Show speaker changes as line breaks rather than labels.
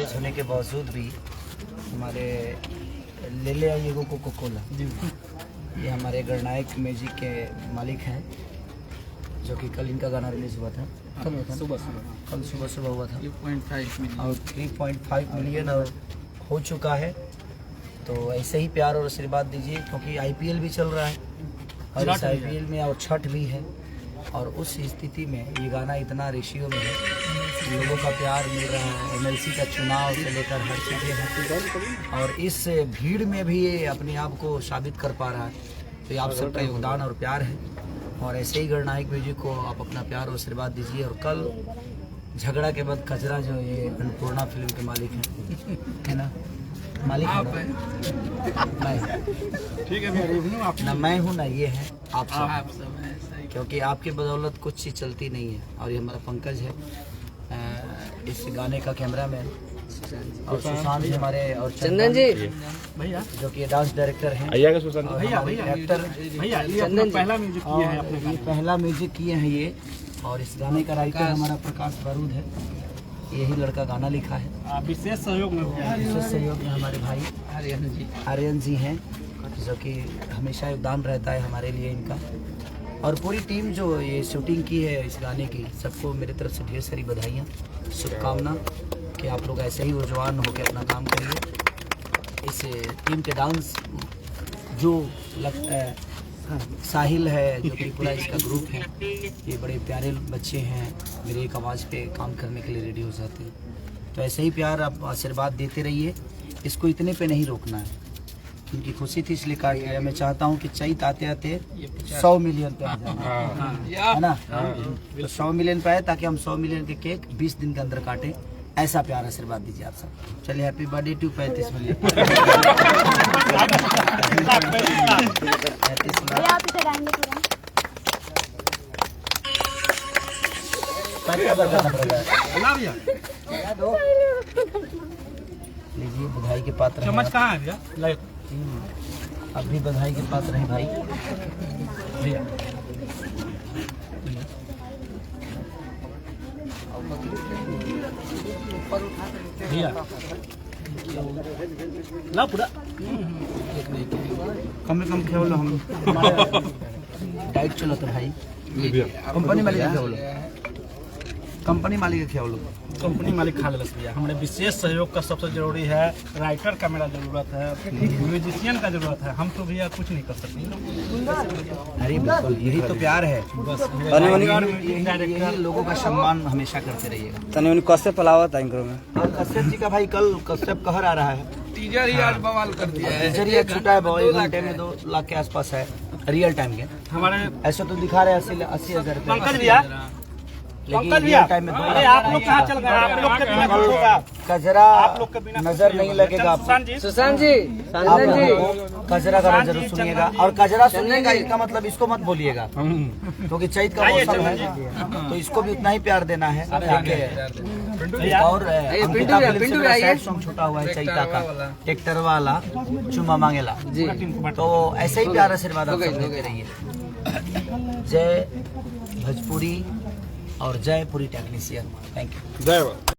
Artist होने के बावजूद भी हमारे ले आइए कोको कोला, ये हमारे गणनायक म्यूजिक के मालिक हैं, जो कि कल इनका गाना रिलीज हुआ था, कल सुबह हुआ था
3.5 मिलियन
और 3.5 मिलियन और हो चुका है। तो ऐसे ही प्यार और आशीर्वाद दीजिए, क्योंकि आईपीएल भी चल रहा है और इस आईपीएल में और छठ भी है, और उस स्थिति में ये गाना इतना रेशियो में है, लोगों का प्यार मिल रहा है, एमएलसी का चुनाव से लेकर हर चीज़ें हैं, और इस भीड़ में भी ये अपने आप को साबित कर पा रहा है। तो ये आप सबका योगदान और प्यार है, और ऐसे ही गणनायक म्यूजिक को आप अपना प्यार और आशीर्वाद दीजिए। और कल झगड़ा के बाद कचरा जो ये अन्नपूर्णा फिल्म के मालिक हैं, है ना, मालिक है मैं, ठीक है ना, मैं हूँ ना, ये है आप सब
है सही।
क्योंकि आपकी बदौलत कुछ चीज़ चलती नहीं है। और ये हमारा पंकज है, इस गाने का कैमरामैन, और सुशांत जी हमारे, और चंदन जी
भैया
जो कि डांस डायरेक्टर हैं,
भैया
एक्टर
भैया ये अपना पहला म्यूजिक किए हैं अपने
ये पहला म्यूजिक किए हैं ये। और इस गाने का राइटर हमारा प्रकाश बारूद है, यही लड़का गाना लिखा है।
विशेष सहयोग में
विशेष सहयोग में हमारे भाई आर्यन जी हैं, जो कि हमेशा योगदान रहता है हमारे लिए इनका। और पूरी टीम जो ये शूटिंग की है इस गाने की, सबको मेरी तरफ से ढेर सारी बधाइयाँ, शुभकामना कि आप लोग ऐसे ही रुझान होकर अपना काम करिए। इस टीम के डांस जो लगता है, साहिल है जो कि पूरा इसका ग्रुप है, ये बड़े प्यारे बच्चे हैं, मेरे एक आवाज़ पे काम करने के लिए रेडी हो जाते हैं। तो ऐसे ही प्यार आप आशीर्वाद देते रहिए, इसको इतने पे नहीं रोकना है। उनकी खुशी थी इसलिए काट लिया। मैं चाहता हूँ कि चैत आते आते 100 मिलियन पे आ जाए, है ना, तो 100 मिलियन पे आए, ताकि हम 100 मिलियन के केक 20 दिन के अंदर काटें। ऐसा प्यार आशीर्वाद दीजिए आप सब। चलिए हैप्पी बर्थडे टू 35 मिलियन। 35 लीजिए, बधाई के पात्र हैं।
चम्मच कहाँ है भैया?
अब भी बधाई के पात्र हैं भाई। भैया
भैया ला पूरा
कम से कम खेलो, हम डाइट चलो तो भाई, कंपनी मालिक के खेलो, कंपनी मालिक के खेलो,
कंपनी मालिक खा लेलस भैया। हमारे विशेष सहयोग का सबसे जरूरी है, राइटर का मेरा जरूरत है, म्यूजिशियन का जरूरत है। हम तो भैया कुछ नहीं कर सकते।
अरे बिल्कुल, यही तो प्यार है।
बस
यही लोगों का सम्मान हमेशा करते रहिएगा।
तने कश्यप पलावा था इनको में,
और कश्यप जी का भाई कल कश्यप कहर आ रहा है,
टीजर ही आज बवाल कर दिया है।
टीजर ही छूटा है, 1 घंटे में 2 लाख के आसपास है रियल टाइम के।
हमारे
ऐसा तो दिखा रहे 80,000
पंकज भैया,
लेकिन रियल टाइम में 2
अरे आप लोग कहाँ चल गए? आप लोग के बिना कुछ होगा?
कजरा
आप लोग के बिना
नजर नहीं लगेगा आपको।
सुशांत जी,
आप लोगों को कजरा का जरूर सुनिएगा, और कजरा सुनिएगा इसका मतलब इसको मत बोलिएगा, क्योंकि चैत का मौसम है, तो इसको भी उतना ही प्यार देना है। और सैड सॉन्ग छूटा हुआ है चैता का, ट्रैक्टर वाला चुमा मांगेला, तो ऐसे ही प्यार आशीर्वाद आप सब देते रहिए। जय भोजपुरी और जय पूरी टेक्नीशियन। Thank you.